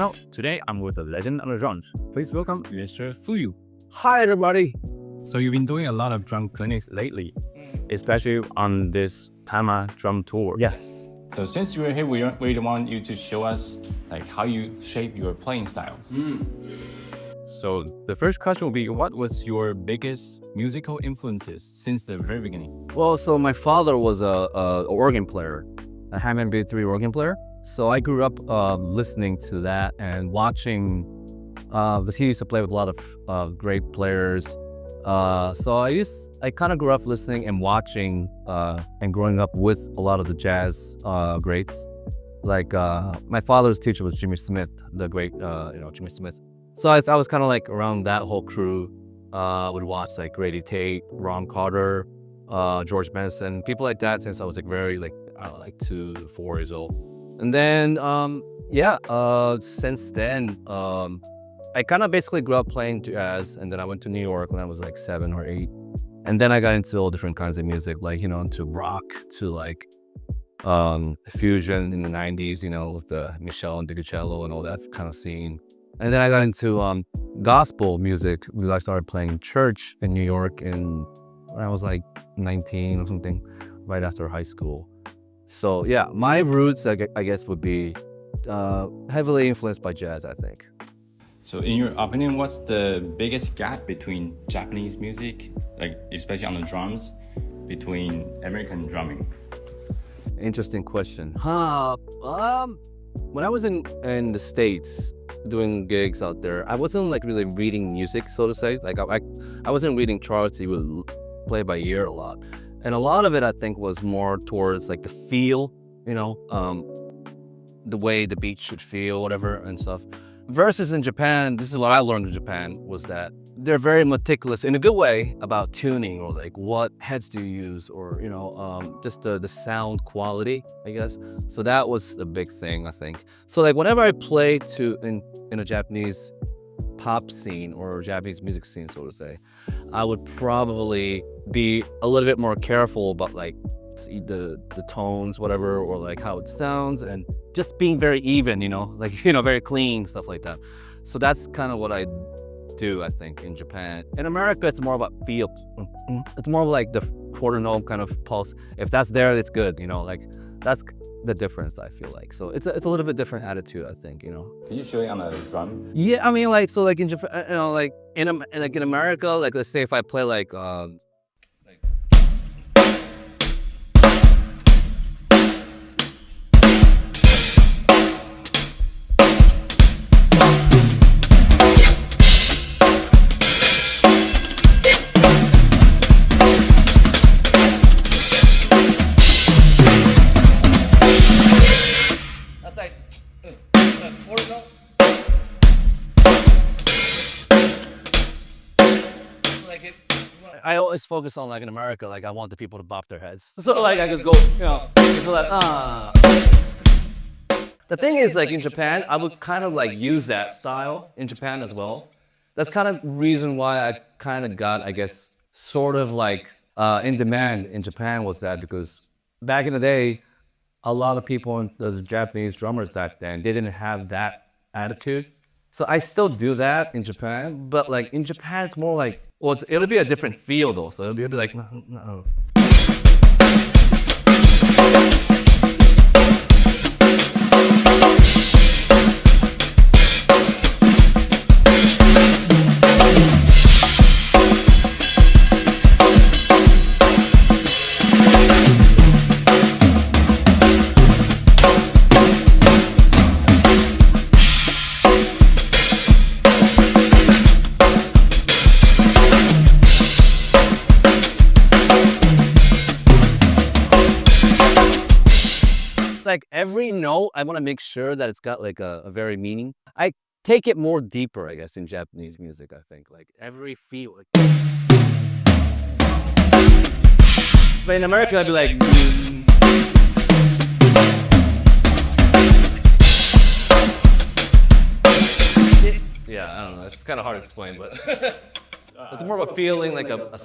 channel. Today I'm with a legend on the drums. Please welcome Mr. FUYU. Hi everybody. So you've been doing a lot of drum clinics lately, especially on this Tama drum tour. Yes. So since you're here, we want you to show us like how you shape your playing styles. So the first question will be, what was your biggest musical influences since the very beginning? Well, so my father was a organ player, a Hammond B3 organ player. So I grew up listening to that and watching. He used to play with a lot of great players. So I kind of grew up listening and watching and growing up with a lot of the jazz greats. Like my father's teacher was Jimmy Smith, the great Jimmy Smith. So I was kind of like around that whole crew. Would watch like Grady Tate, Ron Carter, George Benson, people like that since I was like very like 2 to 4 years old. And then since then I kind of basically grew up playing jazz, and then I went to New York when I was like 7 or 8. And then I got into all different kinds of music, like, into rock, to like fusion in the 90s, with the Michelle and DiGicello and all that kind of scene. And then I got into gospel music because I started playing church in New York when I was like 19 or something, right after high school. So yeah, my roots, I guess, would be heavily influenced by jazz, I think. So in your opinion, what's the biggest gap between Japanese music, like especially on the drums, between American drumming? Interesting question. When I was in the States doing gigs out there, I wasn't like really reading music, so to say. Like I wasn't reading charts. You would play by ear a lot. And a lot of it, I think, was more towards like the feel, the way the beat should feel, whatever, and stuff. Versus in Japan, this is what I learned in Japan, was that they're very meticulous in a good way about tuning, or like what heads do you use, or just the sound quality, I guess. So that was a big thing, I think. So like whenever I play in a Japanese pop scene or Japanese music scene, so to say, I would probably be a little bit more careful about like the tones, whatever, or like how it sounds, and just being very even, very clean, stuff like that. So that's kind of what I do, I think, in Japan. In America, it's more about feel. It's more like the quarter note kind of pulse. If that's there, it's good, like that's the difference, I feel like. So it's a little bit different attitude, I think, Could you show it on a drum? Yeah, I mean, like, so like in Japan, like in America, like let's say if I play like I always focus on, like, in America, like, I want the people to bop their heads. So, like, I just go, like, The thing is, like, in Japan, I would kind of, like, use that style in Japan as well. That's kind of reason why I kind of got, I guess, sort of, like, in demand in Japan, was that because back in the day, a lot of people, the Japanese drummers back then, they didn't have that attitude. So I still do that in Japan, but, like, in Japan, it's more like, well, it'll be a different feel though, so it'll be like, no. Like every note, I want to make sure that it's got like a very meaning. I take it more deeper, I guess, in Japanese music, I think. Like every feel. But in America, I'd be like... Yeah, I don't know. It's kind of hard to explain, but... It's more of a feeling, like a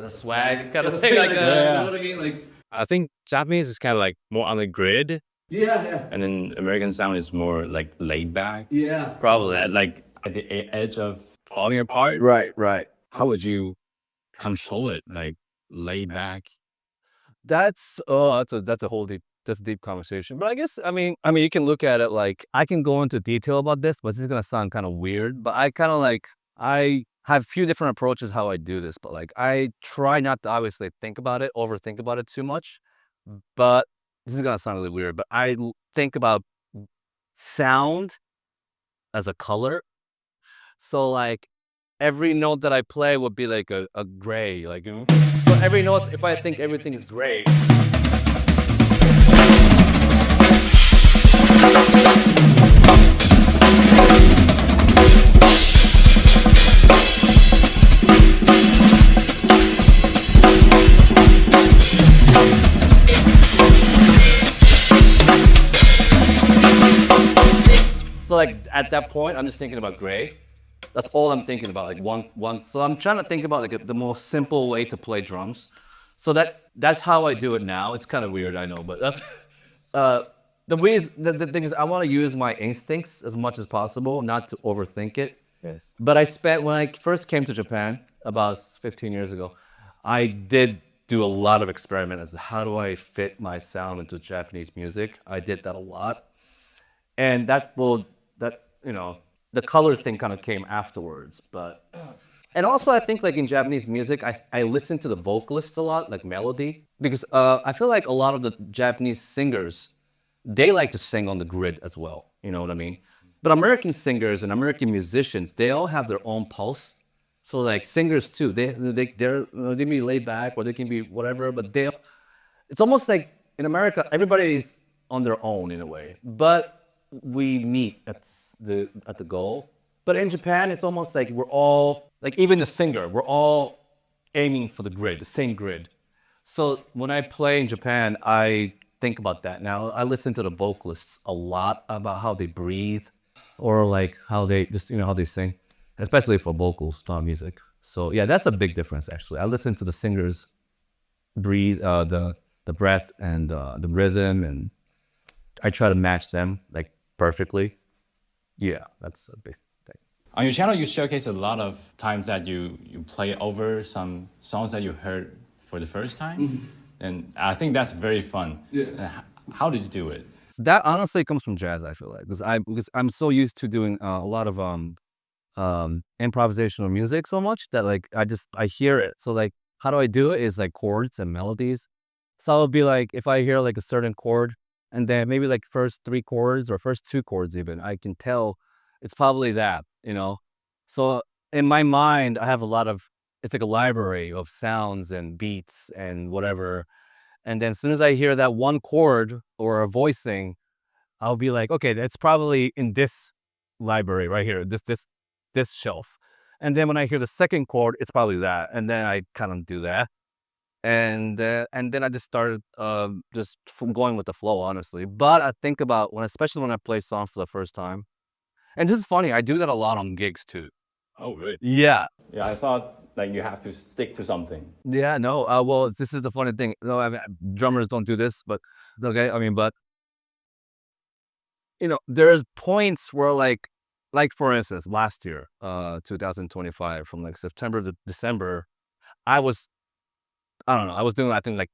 swag kind of thing. Like, you know what I mean? Like, I think Japanese is kind of like more on the grid, Yeah. And then American sound is more like laid back. Yeah. Probably. Like at the edge of falling apart. Right. How would you control it? Like laid back? That's that's a deep conversation. But I guess I mean you can look at it like I can go into detail about this, but this is gonna sound kind of weird. But I kind of like I have a few different approaches how I do this, but like I try not to obviously overthink about it too much. But this is gonna sound really weird, but I think about sound as a color. So like every note that I play would be like a gray, like you know? So every note, if I think everything is gray. So like at that point, I'm just thinking about gray. That's all I'm thinking about, like one. So I'm trying to think about like the most simple way to play drums. So that's how I do it now. It's kind of weird, I know, but the thing is, I want to use my instincts as much as possible, not to overthink it. Yes. But when I first came to Japan about 15 years ago, I did do a lot of experiment as to how do I fit my sound into Japanese music. I did that a lot, and the color thing kind of came afterwards. And also I think like in Japanese music, I listen to the vocalists a lot, like melody, because I feel like a lot of the Japanese singers, they like to sing on the grid as well. You know what I mean? But American singers and American musicians, they all have their own pulse. So like singers too, they can be laid back or they can be whatever, but it's almost like in America, everybody's on their own in a way, but we meet at the goal. But in Japan, it's almost like we're all, like even the singer, we're all aiming for the same grid. So when I play in Japan, I think about that. Now I listen to the vocalists a lot about how they breathe or like how they how they sing, especially for vocals, not music. So yeah, that's a big difference actually. I listen to the singers breathe, the breath and the rhythm, and I try to match them like perfectly. Yeah, that's a big thing. On your channel, you showcase a lot of times that you play over some songs that you heard for the first time. And I think that's very fun. Yeah. How did you do it? That honestly comes from jazz, I feel like, because I'm so used to doing a lot of improvisational music so much that like I hear it. So like how do I do it is like chords and melodies. So I'll be like, if I hear like a certain chord and then maybe like first 3 chords or first 2 chords even, I can tell it's probably that, you know? So in my mind, I have it's like a library of sounds and beats and whatever. And then as soon as I hear that one chord or a voicing, I'll be like, okay, that's probably in this library right here, this shelf. And then when I hear the second chord, it's probably that. And then I kind of do that. And then I just started just from going with the flow, honestly. But I think about especially when I play songs for the first time. And this is funny, I do that a lot on gigs too. Oh, really? Yeah. Yeah, I thought like you have to stick to something. Yeah, no. Well, this is the funny thing. No, I mean, drummers don't do this, but okay. I mean, but there's points where like for instance, last year, 2025, from like September to December, I was doing I think like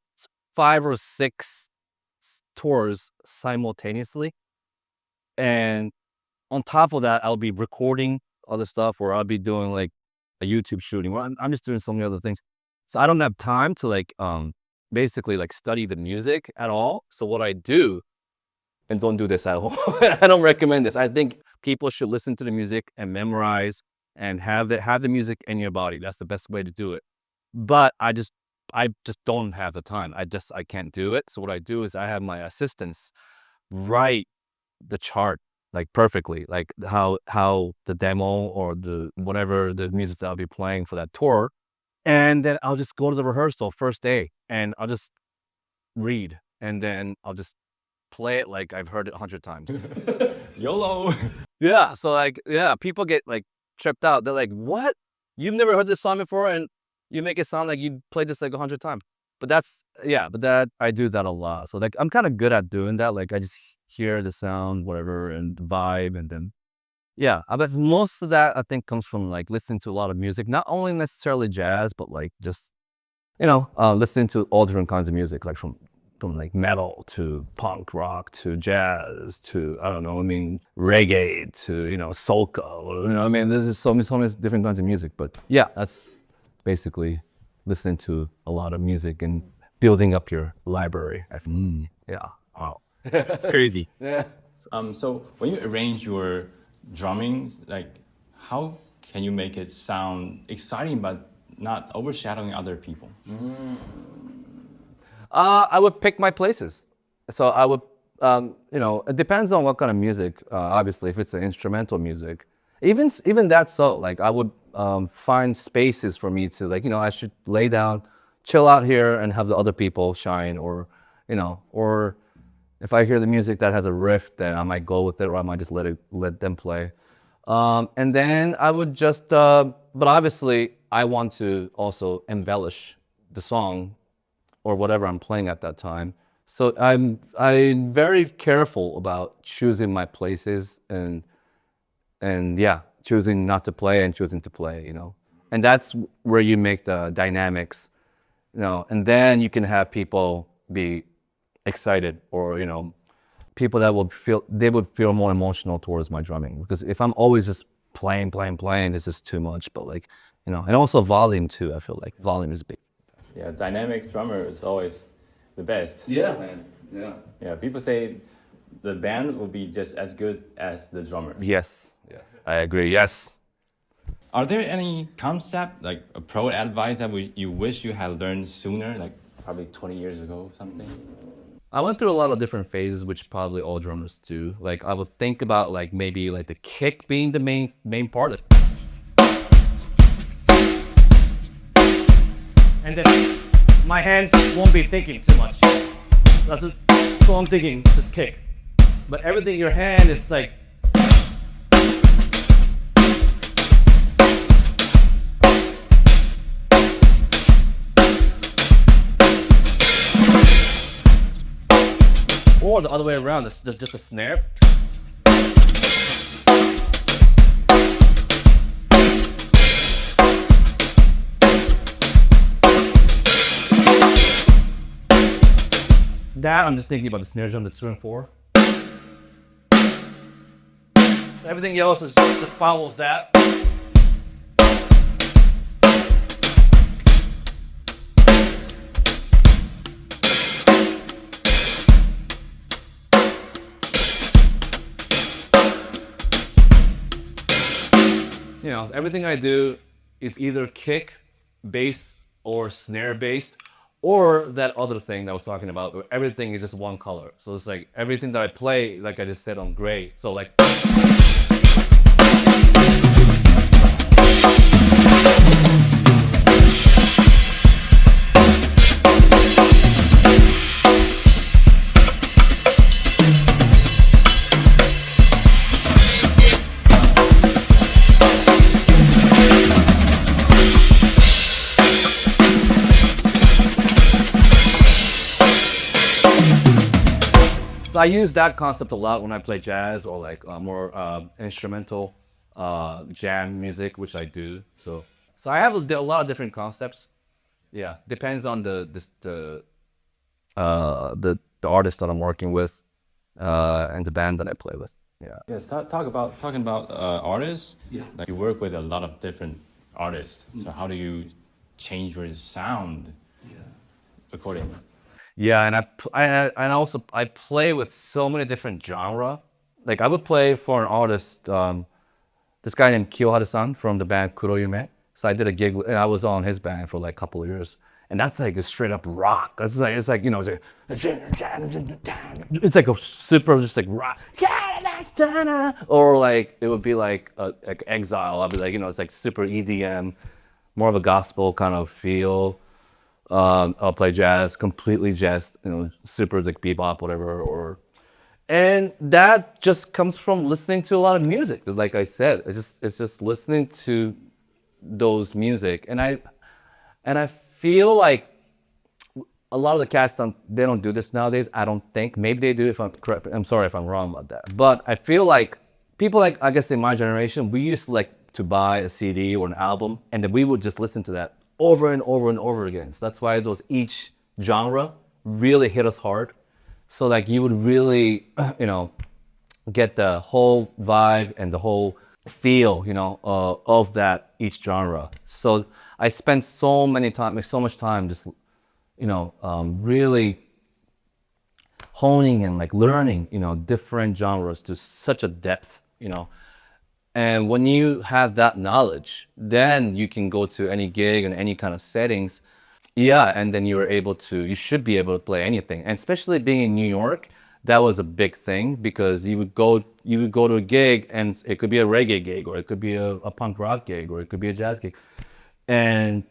5 or 6 tours simultaneously, and on top of that, I'll be recording other stuff, or I'll be doing like a YouTube shooting, or I'm just doing so many other things. So I don't have time to like basically like study the music at all. So what I do, and don't do this at all, I don't recommend this. I think people should listen to the music and memorize and have the music in your body. That's the best way to do it. But I just don't have the time. I can't do it. So what I do is I have my assistants write the chart like perfectly, like how the demo or the whatever the music that I'll be playing for that tour. And then I'll just go to the rehearsal first day and I'll just read, and then I'll just play it like I've heard it 100 times. YOLO. Yeah. So like, yeah, people get like tripped out. They're like, what? You've never heard this song before and you make it sound like you played this like 100 times. but I do that a lot. So like I'm kind of good at doing that. Like I just hear the sound, whatever, and the vibe, and then but most of that I think comes from like listening to a lot of music, not only necessarily jazz, but like just listening to all different kinds of music, like from like metal to punk rock to jazz to I don't know, I mean reggae to soca, or I mean there's just so many different kinds of music. But yeah, that's basically listening to a lot of music and building up your library. Yeah. Wow, it's crazy. Yeah. So when you arrange your drumming, like how can you make it sound exciting but not overshadowing other people? I would pick my places. So I would, it depends on what kind of music. Obviously, if it's an instrumental music, even that. So like I would find spaces for me to I should lay down, chill out here, and have the other people shine, or if I hear the music that has a riff, then I might go with it, or I might just let them play. And then I would just, but obviously I want to also embellish the song or whatever I'm playing at that time. So I'm very careful about choosing my places and choosing not to play and choosing to play, And that's where you make the dynamics, and then you can have people be excited, or people that would feel more emotional towards my drumming, because if I'm always just playing, it's just too much. But and also volume too. I feel like volume is big. Yeah, dynamic drummer is always the best. Yeah, man. Yeah, people say the band will be just as good as the drummer. Yes, I agree. Yes. Are there any concept, like a pro advice that you wish you had learned sooner, like probably 20 years ago or something? I went through a lot of different phases, which probably all drummers do. Like I would think about maybe the kick being the main part. And then my hands won't be thinking too much. So I'm thinking, just kick. But everything in your hand is like. Or the other way around, it's just a snare. That I'm just thinking about the snare drum, the 2 and 4. So everything else just follows that. So everything I do is either kick, bass, or snare based, or that other thing that I was talking about, where everything is just one color. So it's like everything that I play, like I just said, on gray. So like. So I use that concept a lot when I play jazz or more instrumental jam music, which I do. So I have a lot of different concepts. Yeah, depends on the artist that I'm working with and the band that I play with. Yeah. Yes. Talking about artists. Yeah. Like you work with a lot of different artists. So how do you change your sound accordingly? Yeah, and also I play with so many different genre. Like I would play for an artist, this guy named Kiyohara-san from the band Kuroyume. So I did a gig, and I was on his band for a couple of years, and that's like a straight up rock. It's like it's like a super just like rock, or like it would be like Exile. I'll be like it's like super EDM, more of a gospel kind of feel. I'll play jazz, completely jazz, super like bebop, whatever, and that just comes from listening to a lot of music. Like I said, it's just listening to those music, and I feel like a lot of the cats they don't do this nowadays. I don't think. Maybe they do. If I'm correct, I'm sorry if I'm wrong about that. But I feel like people like, I guess in my generation, we used to like to buy a CD or an album, and then we would just listen to that over and over and over again. So that's why each genre really hit us hard. So like you would really, get the whole vibe and the whole feel, of that each genre. So I spent so much time just, really honing and like learning, different genres to such a depth, And when you have that knowledge, then you can go to any gig and any kind of settings. Yeah, and then you should be able to play anything. And especially being in New York, that was a big thing because you would go to a gig and it could be a reggae gig, or it could be a punk rock gig, or it could be a jazz gig. And,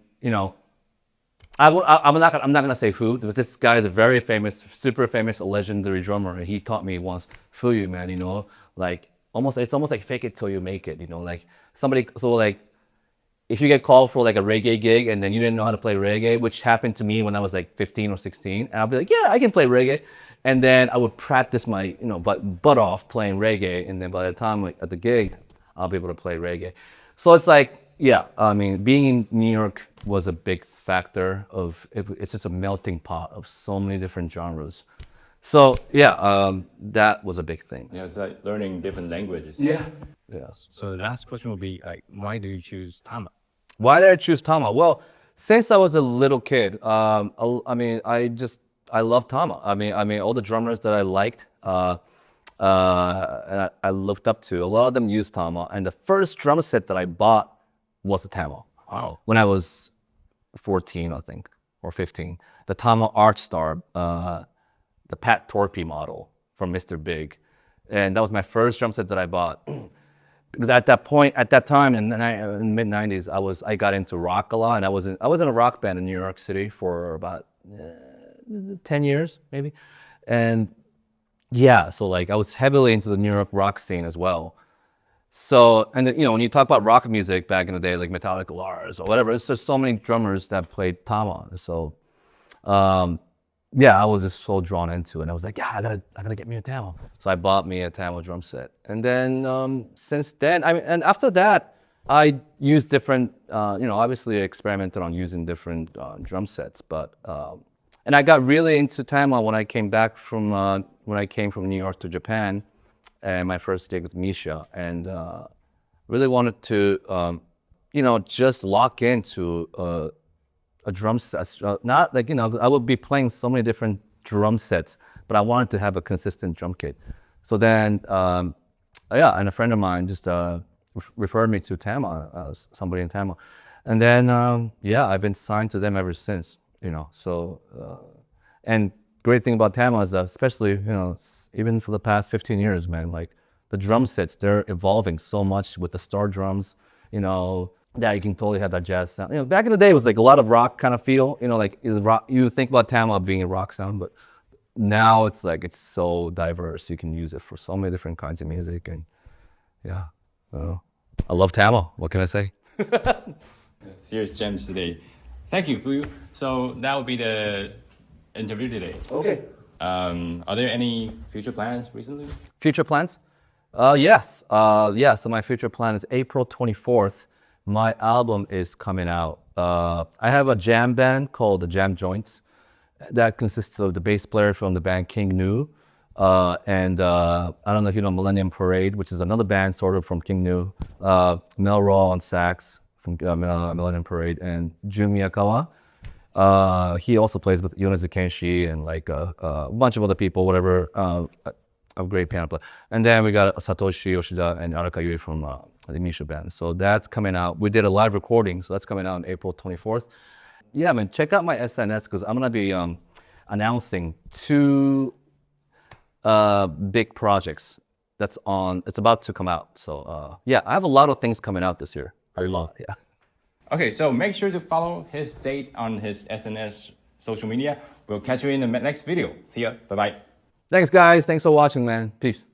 I'm not gonna say who, but this guy is a very famous, super famous, legendary drummer. And he taught me once, FUYU, man, like, it's almost like fake it till you make it, like somebody, so like if you get called for like a reggae gig and then you didn't know how to play reggae, which happened to me when I was like 15 or 16, and I'll be like, yeah, I can play reggae. And then I would practice my, butt off playing reggae. And then by the time like, at the gig, I'll be able to play reggae. So it's like, yeah, I mean, being in New York was a big factor it's just a melting pot of so many different genres. So yeah, that was a big thing. Yeah, it's like learning different languages. Yeah. Yes. So the last question will be like, why do you choose Tama? Why did I choose Tama? Well, since I was a little kid, I love Tama. I mean, all the drummers that I liked, and I looked up to, a lot of them used Tama. And the first drum set that I bought was a Tama. Wow. When I was 14, I think, or 15. The Tama Arch Star, the Pat Torpy model from Mr. Big. And that was my first drum set that I bought. Because at that time in the mid 90s, I got into rock a lot, and I was in a rock band in New York City for about 10 years maybe. And yeah, so like I was heavily into the New York rock scene as well. So, and then, when you talk about rock music back in the day, like Metallica, Lars or whatever, it's just so many drummers that played Tama. So, yeah, I was just so drawn into it. And I was like, yeah, I gotta get me a Tama. So I bought me a Tama drum set. And then since then, and after that, I used different, obviously I experimented on using different drum sets. But and I got really into Tama when I came from New York to Japan, and my first gig with Misia, and really wanted to, just lock into a drum set. Not like, I would be playing so many different drum sets, but I wanted to have a consistent drum kit. So then, yeah, and a friend of mine just referred me to Tama, somebody in Tama. And then, yeah, I've been signed to them ever since, So, and great thing about Tama is that especially, even for the past 15 years, man, like the drum sets, they're evolving so much with the star drums, that you can totally have that jazz sound. Back in the day, it was like a lot of rock kind of feel, like rock, you think about Tama being a rock sound, but now it's like, it's so diverse. You can use it for so many different kinds of music. And yeah, I love Tama. What can I say? Serious gems today. Thank you, FUYU. So that will be the interview today. Okay. Are there any future plans recently? Future plans? Yes. Yeah, so my future plan is April 24th. My album is coming out. I have a jam band called the Jam Joints. That consists of the bass player from the band King Nu. And I don't know if you know Millennium Parade, which is another band sort of from King Nu. Mel Raw on sax from Millennium Parade, and Jun Miyakawa. He also plays with Yonezu Kenshi and like a bunch of other people, whatever. A great piano player. And then we got Satoshi Yoshida and Araka Yui from the Misia band. So that's coming out. We did a live recording, so that's coming out on April 24th. Yeah, man, check out my SNS because I'm gonna be announcing 2 big projects. It's about to come out. So yeah, I have a lot of things coming out this year. Yeah. Okay, so make sure to follow his date on his SNS social media. We'll catch you in the next video. See ya. Bye-bye. Thanks, guys. Thanks for watching, man. Peace.